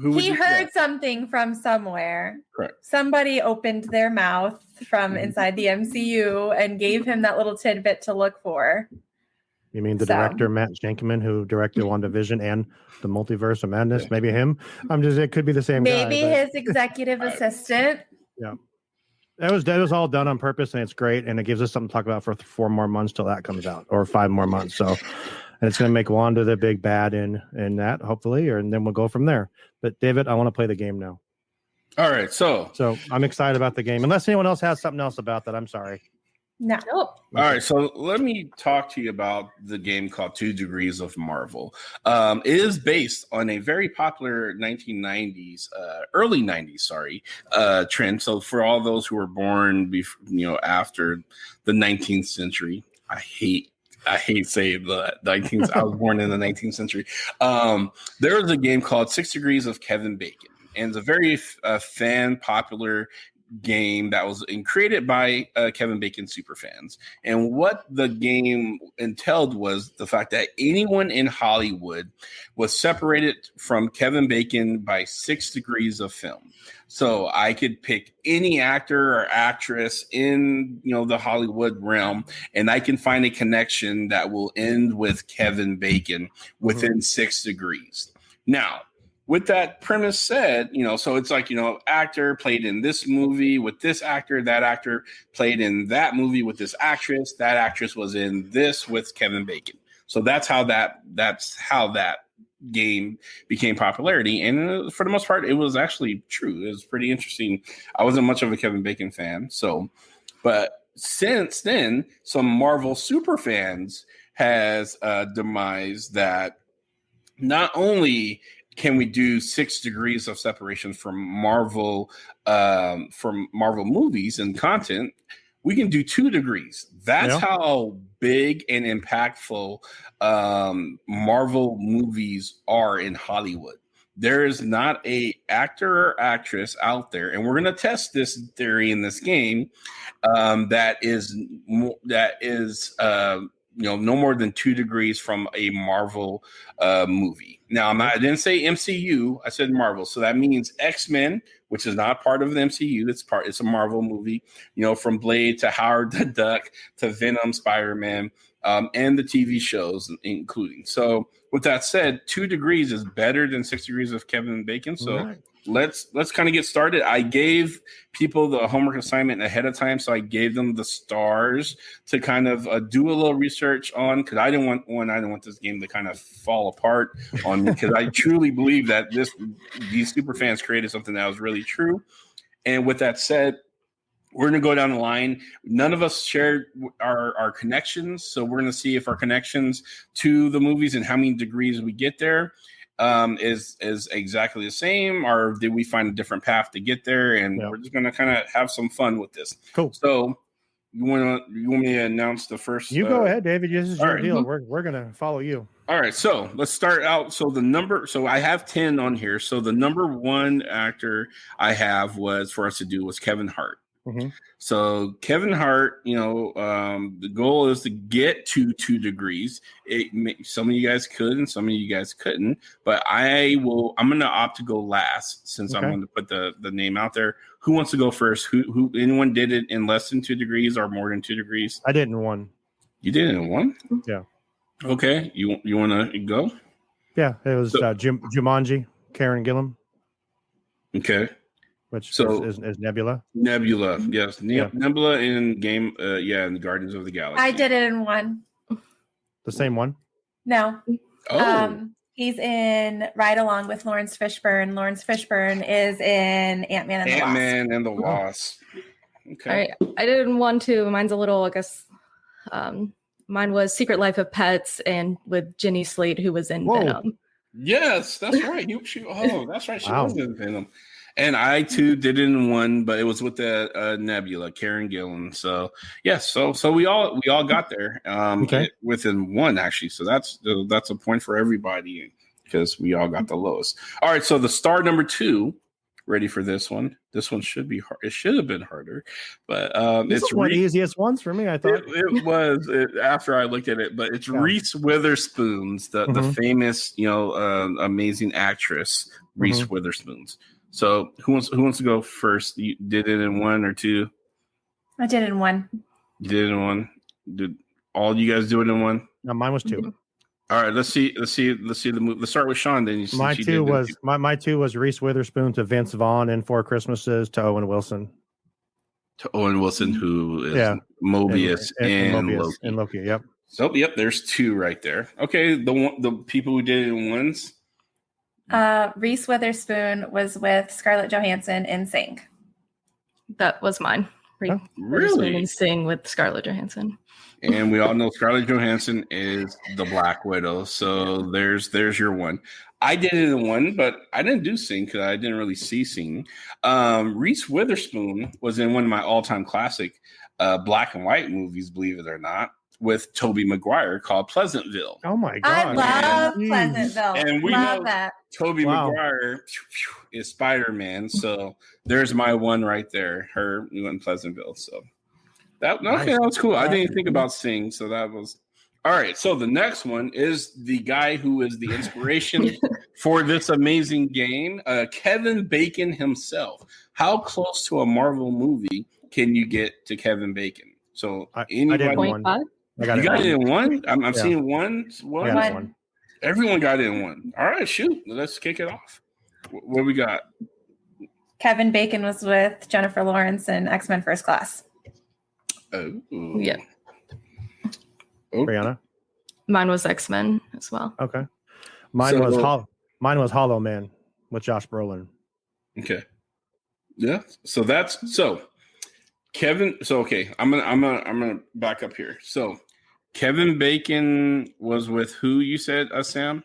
He heard something from somewhere. Correct. Somebody opened their mouth from inside the MCU and gave him that little tidbit to look for. You mean the director Matt Shankman, who directed WandaVision and the Multiverse of Madness? Maybe him. It could be the same guy. Maybe his executive assistant. Yeah. That was all done on purpose, and it's great, and it gives us something to talk about for 4 more months till that comes out, or 5 more months. So, and it's going to make Wanda the big bad in that, hopefully, and then we'll go from there. But David, I want to play the game now. All right, so I'm excited about the game. Unless anyone else has something else about that, I'm sorry. No. Nope. All right, so let me talk to you about the game called 2 Degrees of Marvel. It is based on a very popular 1990s, early 90s, trend. So for all those who were born, after the 19th century, I hate saying the 19th. I was born in the 19th century. There was a game called 6 Degrees of Kevin Bacon, and it's a very fan popular game that was created by Kevin Bacon superfans. And what the game entailed was the fact that anyone in Hollywood was separated from Kevin Bacon by 6 degrees of film. So I could pick any actor or actress in the Hollywood realm, and I can find a connection that will end with Kevin Bacon within 6 degrees. Now, with that premise said, so it's like, actor played in this movie with this actor, that actor played in that movie with this actress, that actress was in this with Kevin Bacon. So that's how that game became popularity. And for the most part, it was actually true. It was pretty interesting. I wasn't much of a Kevin Bacon fan. But since then, some Marvel super fans has demised that not only can we do 6 degrees of separation from Marvel movies and content, we can do 2 degrees. That's how big and impactful Marvel movies are in Hollywood. There is not a actor or actress out there, and we're going to test this theory in this game that is no more than 2 degrees from a Marvel movie. Now, I didn't say MCU. I said Marvel. So that means X-Men, which is not part of the MCU. It's a Marvel movie, from Blade to Howard the Duck to Venom, Spider-Man, and the TV shows including. So with that said, 2 degrees is better than 6 degrees of Kevin Bacon. So let's kind of get started. I gave people the homework assignment ahead of time, so I gave them the stars to kind of do a little research on, because I didn't want this game to kind of fall apart on me, because I truly believe that these super fans created something that was really true. And with that said, we're going to go down the line. None of us shared our connections, so we're going to see if our connections to the movies and how many degrees we get there is exactly the same, or did we find a different path to get there? And we're just going to kind of have some fun with this. Cool. So you want me to announce the first? You go ahead, David. This is your deal. We're going to follow you. All right. So let's start out. So I have 10 on here. So the number 1 actor I have was Kevin Hart. Mm-hmm. So Kevin Hart, the goal is to get to 2 degrees. Some of you guys could, and some of you guys couldn't. But I'm going to opt to go last, since I'm going to put the name out there. Who wants to go first? Who? Anyone did it in less than 2 degrees or more than 2 degrees? I did in 1. You did it in 1? Yeah. Okay. You want to go? Yeah, it was Jumanji, Karen Gillan. Okay. Which is Nebula. Nebula, yes. Nebula in game, in Guardians of the Galaxy. I did it in 1. The same one? No. Oh. He's in Ride Along with Lawrence Fishburne. Lawrence Fishburne is in Ant-Man and the Wasp. Ant-Man and the Wasp. Okay. All right. I did it in 1 too. Mine's a little, I guess, mine was Secret Life of Pets, and with Jenny Slate, who was in Venom. Yes, that's right. That's right. She was in Venom. And I too did it in 1, but it was with the Nebula, Karen Gillan. So yes, so we all got there within 1 actually. So that's a point for everybody, because we all got the lowest. All right, so the star number 2. Ready for this one? This one should be hard. It should have been harder, but it's one of the easiest ones for me. I thought it was after I looked at it, but it's Reese Witherspoon's the famous amazing actress Reese Witherspoon's. So who wants to go first? You did it in 1 or 2? I did it in 1. You did it in 1. Did all you guys do it in 1? No, mine was 2. All right, let's see the movie. Let's start with Shawn. Then my 2 was Reese Witherspoon to Vince Vaughn in 4 Christmases to Owen Wilson. Who is Mobius and Loki. Yep. So there's 2 right there. Okay, the people who did it in 1s. Reese Witherspoon was with Scarlett Johansson in Sing. That was mine. Really? And sing with Scarlett Johansson. And we all know Scarlett Johansson is the Black Widow. So there's your one. I did it in one, but I didn't do sing because I didn't really see sing. Reese Witherspoon was in one of my all-time classic black and white movies, believe it or not, with Tobey Maguire called Pleasantville. Oh my God. I love Pleasantville. And we know that Tobey Maguire is Spider-Man. So there's my one right there. Her in Pleasantville. So that was cool. I didn't think about sing. So that was all right. So the next one is the guy who is the inspiration for this amazing game, Kevin Bacon himself. How close to a Marvel movie can you get to Kevin Bacon? So anybody? I did one. You got it in one? I'm seeing one. One. Everyone got it in one. All right, shoot. Let's kick it off. What we got? Kevin Bacon was with Jennifer Lawrence in X-Men First Class. Oh. Yeah. Oh. Breanna? Mine was X-Men as well. Okay. Mine was Hollow Man with Josh Brolin. Okay. Yeah. So Kevin. So okay, I'm gonna back up here. So Kevin Bacon was with who you said, Sam?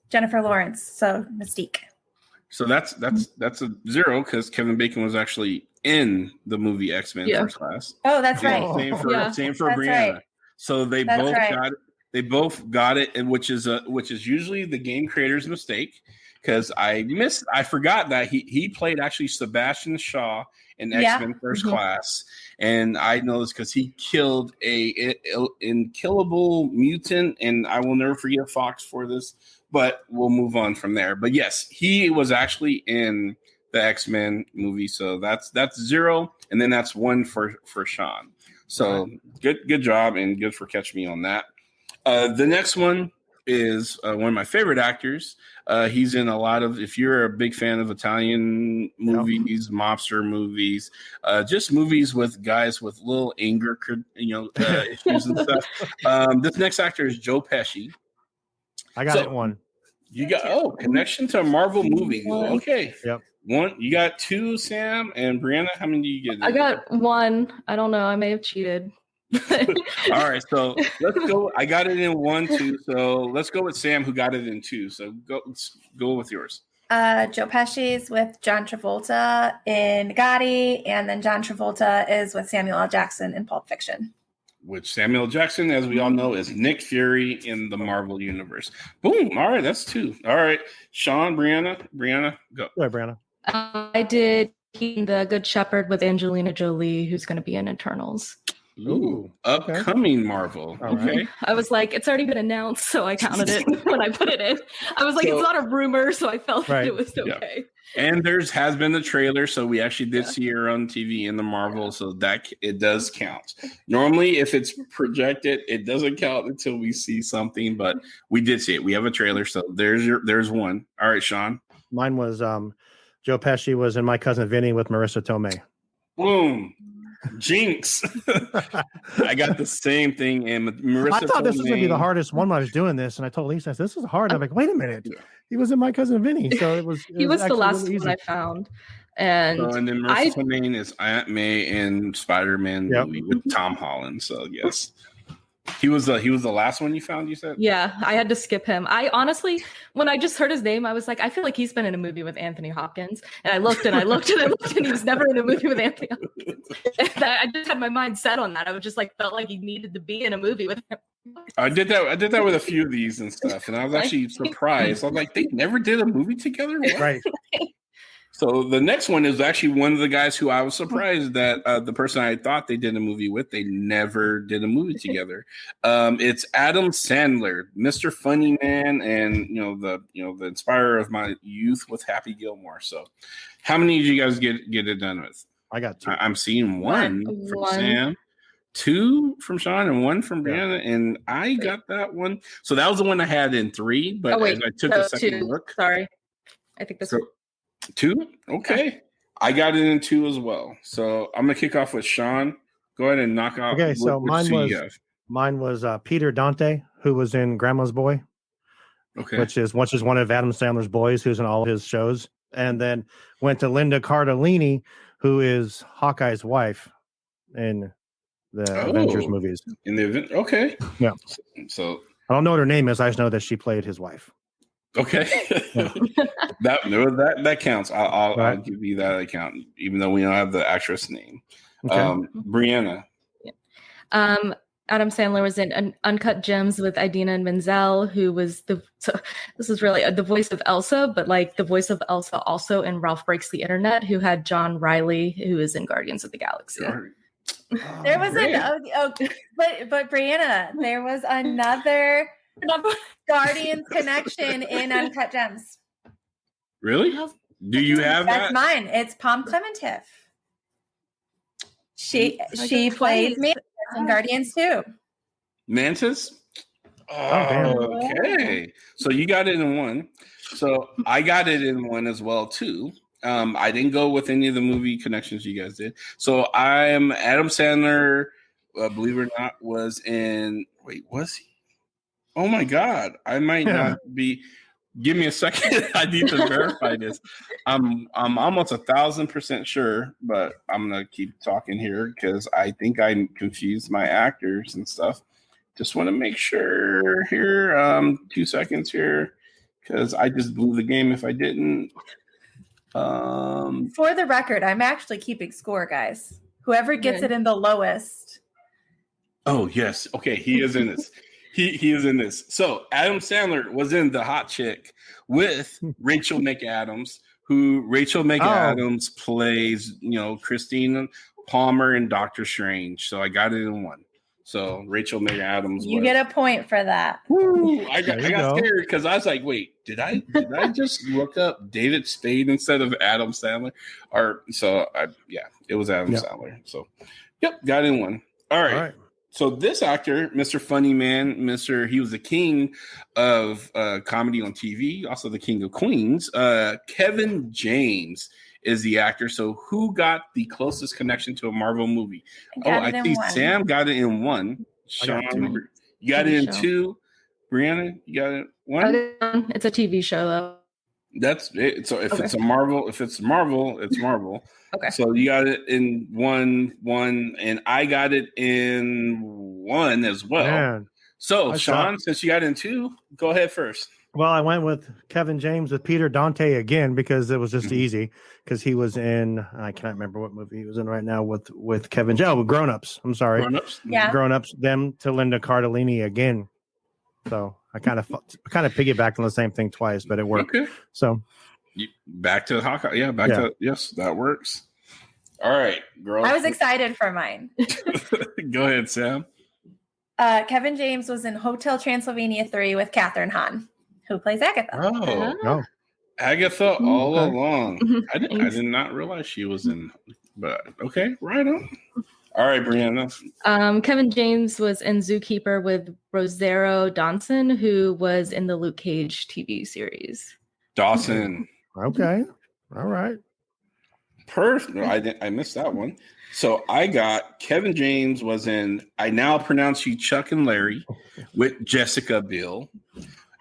Jennifer Lawrence. So Mystique. So that's a zero because Kevin Bacon was actually in the movie X-Men First Class. Oh, that's right. Same for Breanna. Right. So they both got it, which is usually the game creator's mistake because I forgot that he played actually Sebastian Shaw in X-Men First Class, and I know this because he killed a unkillable mutant, and I will never forget Fox for this. But we'll move on from there. But yes, he was actually in the X-Men movie, so that's zero, and then that's one for Shawn. So good job, and good for catching me on that. The next one is one of my favorite actors. He's in a lot of, if you're a big fan of Italian movies, mobster movies, just movies with guys with little anger, issues and stuff. This next actor is Joe Pesci. I got it one. You got connection to a Marvel movie. Okay. Yep. One. You got two, Sam and Breanna. How many do you get? I got one. I don't know. I may have cheated. All right, so let's go. I got it in 1, 2. So let's go with Sam, who got it in 2. So go with yours. Joe Pesci's with John Travolta in Gotti, and then John Travolta is with Samuel L. Jackson in Pulp Fiction. Which Samuel L. Jackson, as we all know, is Nick Fury in the Marvel Universe. Boom. All right, that's 2. All right, Shawn, Breanna, go. Go ahead, Breanna. I did The Good Shepherd with Angelina Jolie, who's going to be in Eternals. Ooh, upcoming Marvel. Okay. Right. I was like, it's already been announced, so I counted it when I put it in. I was like, it's not a rumor, so I felt that it was okay. Yeah. And has been the trailer, so we actually did see her on TV in the Marvel, so that it does count. Normally, if it's projected, it doesn't count until we see something, but we did see it. We have a trailer, so there's one. All right, Shawn. Mine was Joe Pesci was in My Cousin Vinny with Marissa Tomei. Boom. Jinx. I got the same thing, and Marissa. I thought this was going to be the hardest one when I was doing this, and I told Lisa, "This is hard." I'm like, "Wait a minute, he was in My Cousin Vinny," so it was. He was the last one I found, and then Marissa Tomei is Aunt May in Spider-Man movie with Tom Holland. So yes, he was the last one you found. You said, yeah, I had to skip him. I honestly, when I just heard his name, I was like, I feel like he's been in a movie with Anthony Hopkins, and I looked, and he was never in a movie with Anthony Hopkins. And I just had my mind set on that. I was just like, felt like he needed to be in a movie with him. I did that with a few of these and stuff, and I was actually surprised. I was like, they never did a movie together, what? Right? So the next one is actually one of the guys who I was surprised that the person I thought they did a movie with, they never did a movie together. It's Adam Sandler, Mr. Funny Man, and the inspirer of my youth with Happy Gilmore. So, how many did you guys get it done with? I got 2. I'm seeing one from Sam, 2 from Shawn, and 1 from Breanna, and I got that one. So that was the one I had in 3, but as I took a second 2. look, sorry, I think this. 2? Okay. I got it in 2 as well. So I'm going to kick off with Shawn. Go ahead and knock out. Okay, so mine was Peter Dante, who was in Grandma's Boy. Okay. Which is one of Adam Sandler's boys, who's in all his shows. And then went to Linda Cardellini, who is Hawkeye's wife. in the Avengers movies. In the event, okay. Yeah. So I don't know what her name is. I just know that she played his wife. Okay, Yeah. that counts. I'll Right. give you that account, even though we don't have the actress name. Okay. Breanna. Adam Sandler was in Uncut Gems with Idina Menzel, who was this is really the voice of Elsa, but like the voice of Elsa also in Ralph Breaks the Internet, who had John Riley, who is in Guardians of the Galaxy. There was but Breanna, there was another Guardians connection in Uncut Gems. Really? Do you have That's that? mine. It's Palm Clementif. She plays me in Guardians too. Mantis? damn. Okay. So you got it in one. So I got it in one as well too. I didn't go with any of the movie connections you guys did. So I'm Adam Sandler, believe it or not, was in. Wait, was he? Oh my God! I might not be. Give me a second. I need to verify this. I'm almost 1,000% sure, but I'm gonna keep talking here because I think I confused my actors and stuff. Just want to make sure here. 2 seconds here because I just blew the game if I didn't. For the record, I'm actually keeping score, guys. Whoever gets it in the lowest. Oh yes, okay. He is in this. He is in this. So Adam Sandler was in The Hot Chick with Rachel McAdams, who Rachel McAdams plays, Christina Palmer in Doctor Strange. So I got it in one. So Rachel McAdams. You get a point for that. Woo, I got scared because I was like, wait, did I just look up David Spade instead of Adam Sandler? It was Adam Sandler. So got in one. All right. So this actor, Mr. Funny Man, he was the king of comedy on TV, also the king of Queens. Kevin James is the actor. So who got the closest connection to a Marvel movie? I think Sam got it in one. Shawn, you got it in two. Breanna, you got it one? It's a TV show, though. That's it. So if it's Marvel, it's Marvel. Okay. So you got it in one, and I got it in one as well. Man, so Shawn, since you got it in two, go ahead first. Well, I went with Kevin James with Peter Dante again because it was just easy. Because he was in, I can't remember what movie he was in right now with Kevin James. With Grown Ups. I'm sorry. Grown Ups. Yeah. Grown Ups. Them to Linda Cardellini again. So I kind of piggybacked on the same thing twice, but it worked. Okay. So back to Hawkeye. Yeah. To yes, that works. All right, girl. I was excited for mine. Go ahead, Sam. Kevin James was in Hotel Transylvania 3 with Katherine Hahn, who plays Agatha. Oh. Agatha all along. I did not realize she was in, but okay, right on. All right, Breanna. Kevin James was in Zookeeper with Rosario Dawson, who was in the Luke Cage TV series. Dawson. Okay. All right. Perfect. I missed that one. So I got Kevin James was in I Now Pronounce You Chuck and Larry with Jessica Biel.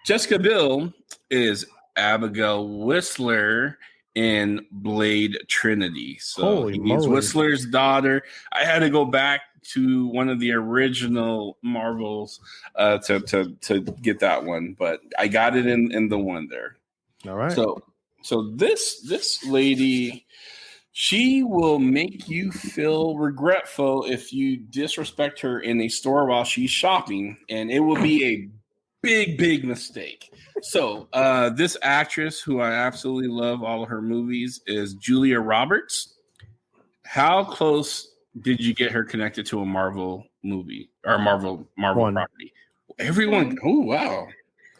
Jessica Biel is Abigail Whistler in Blade Trinity. So he's Whistler's daughter. I had to go back to one of the original Marvels to get that one, but I got it in the one there. All right. So this lady, she will make you feel regretful if you disrespect her in a store while she's shopping, and it will be a big mistake. So this actress, who I absolutely love all of her movies, is Julia Roberts. How close did you get her connected to a Marvel movie or Marvel property? Everyone. Oh wow,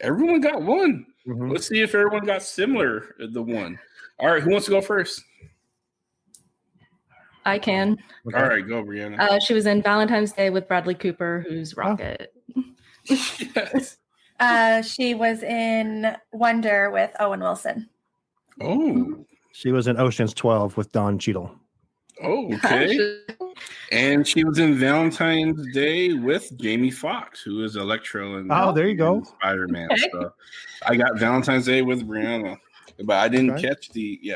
everyone got one. Mm-hmm. Let's see if everyone got similar. The one. All right, who wants to go first? I can. Okay. All right, go, Breanna. She was in Valentine's Day with Bradley Cooper, who's Rocket. Yes. She was in Wonder with Owen Wilson. Oh. She was in Ocean's 12 with Don Cheadle. Oh, okay. And she was in Valentine's Day with Jamie Foxx, who is Electro in there you go. Spider-Man. Okay. So I got Valentine's Day with Breanna. but I didn't catch the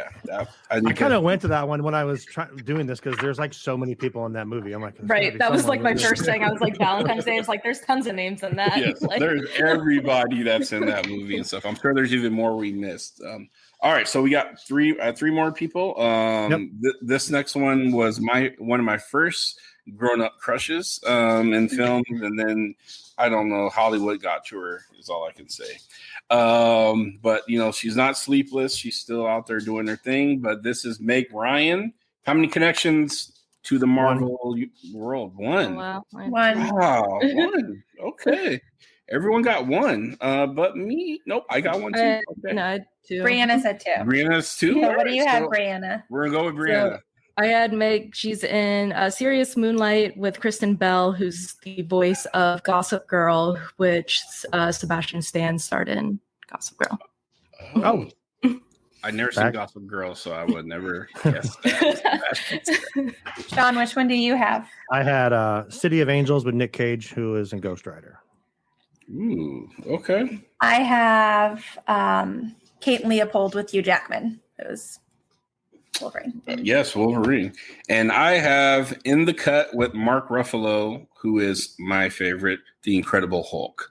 I kind of went to that one when I was doing this because there's like so many people in that movie. I'm like, right. That was like my first thing. I was like, Valentine's Day. It's like there's tons of names in that. Yes, like, there's everybody that's in that movie and stuff. I'm sure there's even more we missed. All right, so we got three more people. This next one was one of my first grown-up crushes in films, and then I don't know, Hollywood got to her is all I can say. But she's not sleepless; she's still out there doing her thing. But this is Meg Ryan. How many connections to the Marvel world? One. Oh, wow. One. One. Okay. Everyone got one, but me, nope, I got one too. Okay. No, I had two. Brianna said two. Brianna's two. Yeah, what do you have, Brianna? We're gonna go with Breanna. So I had Meg. She's in Serious Moonlight with Kristen Bell, who's the voice of Gossip Girl, which Sebastian Stan starred in Gossip Girl. Oh. I never seen Gossip Girl, so I would never guess that. Shawn, which one do you have? I had City of Angels with Nick Cage, who is in Ghost Rider. Ooh, okay. I have Kate Leopold with Hugh Jackman. It was Wolverine. Yes, Wolverine. And I have In the Cut with Mark Ruffalo, who is my favorite, The Incredible Hulk.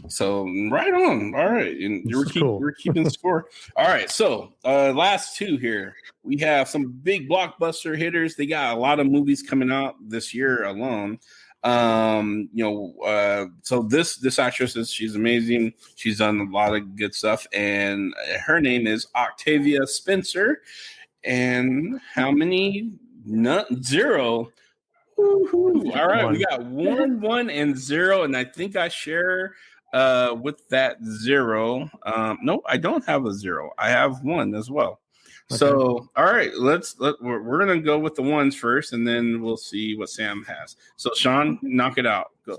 So right on. All right. And we're keeping score. All right. So last two here. We have some big blockbuster hitters. They got a lot of movies coming out this year alone. So this actress she's amazing. She's done a lot of good stuff, and her name is Octavia Spencer. And how many? Zero. Woo-hoo. All right, we got 1, and 0, and I think I share with that 0. No, I don't have a 0. I have 1 as well. Okay. So, all right, we're gonna go with the ones first, and then we'll see what Sam has. So, Shawn, knock it out. Go.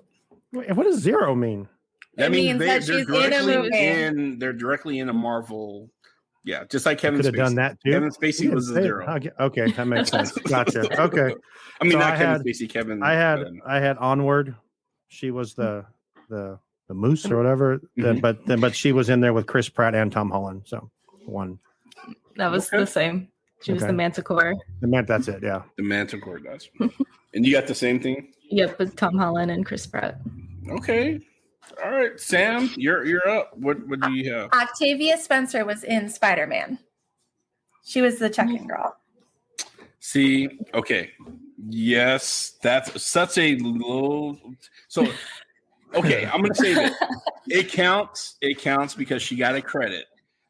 Wait, what does 0 mean? That means that she's in a movie. They're directly in a Marvel. Yeah, just like Kevin Spacey. Could have done that too. Kevin Spacey was a 0. Okay, that makes sense. Gotcha. Okay. I mean, so not Kevin Spacey. Kevin. I had Onward. She was the moose or whatever. Mm-hmm. But she was in there with Chris Pratt and Tom Holland. So 1. That was the same. She was the Manticore. That's it, yeah. The Manticore does. And you got the same thing? Yep, with Tom Holland and Chris Pratt. Okay. All right, Sam, you're up. What do you have? Octavia Spencer was in Spider-Man. She was the check-in girl. See, okay. Yes, that's such a low. So, okay, I'm going to say that. It counts because she got a credit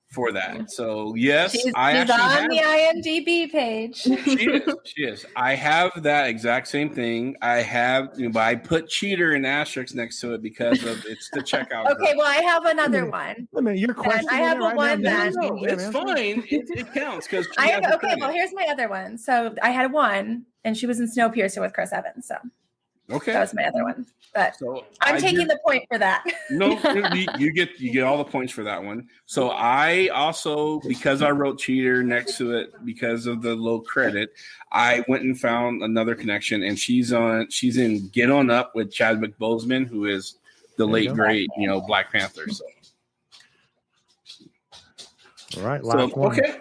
for that. So yes, she's on the IMDb page. She is. I have that exact same thing. I have, but I put cheater and asterisk next to it because of it's the checkout. Okay, well, I have another one. I mean, your question. I have one that it's fine. It counts because well, here's my other one. So I had one, and she was in Snowpiercer with Chris Evans. So okay, that was my other one. But so I'm taking the point for that. No, you get all the points for that one. So I also, because I wrote cheater next to it because of the low credit, I went and found another connection, and she's in Get On Up with Chadwick Boseman, who is the late great, Black Panther. So all right, last one. Okay,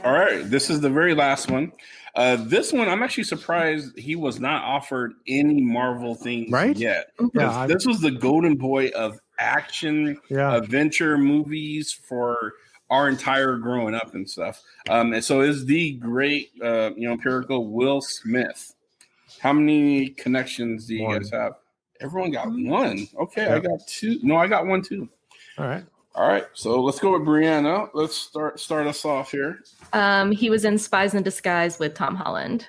all right. This is the very last one. This one, I'm actually surprised he was not offered any Marvel things yet. Yeah, this was the golden boy of action adventure movies for our entire growing up and stuff. And so is the great, empirical Will Smith. How many connections do you guys have? Everyone got one. Okay, I got 2. No, I got 1 too. All right, so let's go with Breanna. Let's start us off here. He was in Spies in Disguise with Tom Holland.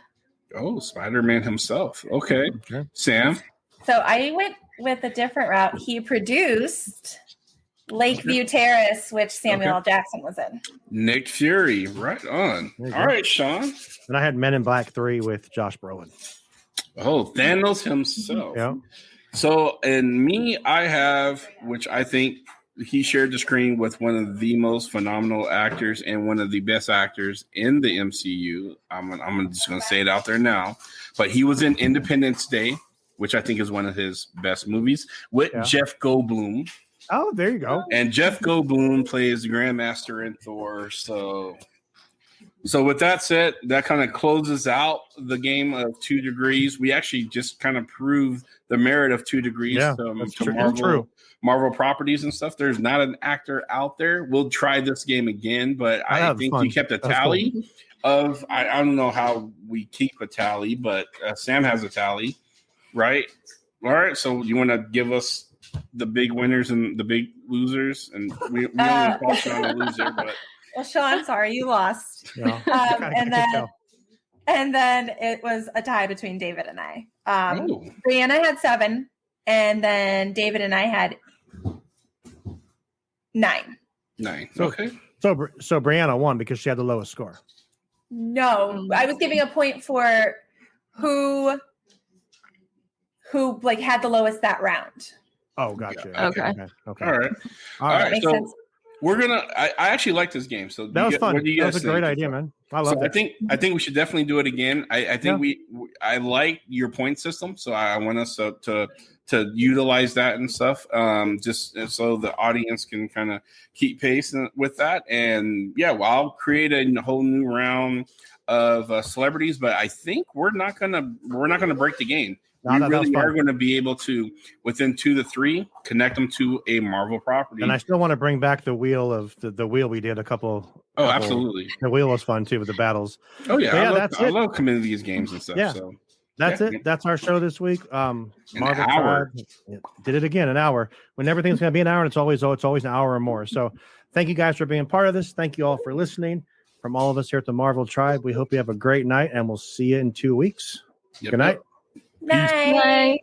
Oh, Spider-Man himself. Okay. Sam? So I went with a different route. He produced Lakeview Terrace, which Samuel L. Jackson was in. Nick Fury, right on. All right, Shawn. And I had Men in Black 3 with Josh Brolin. Oh, Thanos himself. Yeah. So, and me, I have, which I think he shared the screen with one of the most phenomenal actors and one of the best actors in the MCU. I'm just going to say it out there now. But he was in Independence Day, which I think is one of his best movies, with Jeff Goldblum. Oh, there you go. And Jeff Goldblum plays the Grandmaster in Thor. So with that said, that kind of closes out the game of 2 Degrees. We actually just kind of proved the merit of 2 Degrees to Marvel properties and stuff. There's not an actor out there. We'll try this game again, but I think we kept a tally of, I don't know how we keep a tally, but Sam has a tally, right? All right. So you want to give us the big winners and the big losers? And we only focus on the loser, but. Well, Shawn, sorry, you lost. Yeah. And then it was a tie between David and I. Breanna had 7, and then David and I had 9. 9. So, okay. So Breanna won because she had the lowest score. No, I was giving a point for who like had the lowest that round. Oh, gotcha. Okay. All right. Makes So sense. we're gonna. I actually like this game. So that was fun. That was a great idea, man. I love it. I think we should definitely do it again. I think I like your point system, so I want us to utilize that and stuff. Just so the audience can kind of keep pace with that. And I'll create a whole new round of celebrities, but I think we're not gonna break the game. We really are going to be able to, within 2 to 3, connect them to a Marvel property. And I still want to bring back the wheel of the wheel we did a couple. Absolutely. The wheel was fun too with the battles. Oh yeah, I love coming to these games and stuff. Yeah. So that's it. That's our show this week. Marvel hour. Tribe did it again, an hour. When everything's going to be an hour, and it's always an hour or more. So thank you guys for being part of this. Thank you all for listening. From all of us here at the Marvel Tribe, we hope you have a great night, and we'll see you in 2 weeks. Good night. Night.